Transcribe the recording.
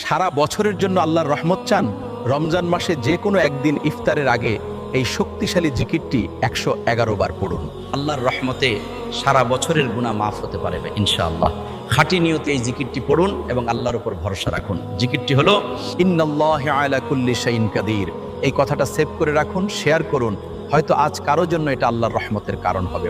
সারা বছরের জন্য আল্লাহর রহমত চান, রমজান মাসে যে কোনো একদিন ইফতারের আগে এই শক্তিশালী জিকিরটি 111 বার পড়ুন। আল্লাহর রহমতে সারা বছরের গুনাহ মাফ হতে পারে ইনশাআল্লাহ। খাঁটি নিয়তে এই জিকিরটি পড়ুন এবং আল্লাহর উপর ভরসা রাখুন। জিকিরটি হলো ইন্নাল্লাহা আলা কুল্লি শাইইন কাদির। এই কথাটা সেভ করে রাখুন, শেয়ার করুন, হয়তো আজ কারো জন্য এটা আল্লাহর রহমতের কারণ হবে।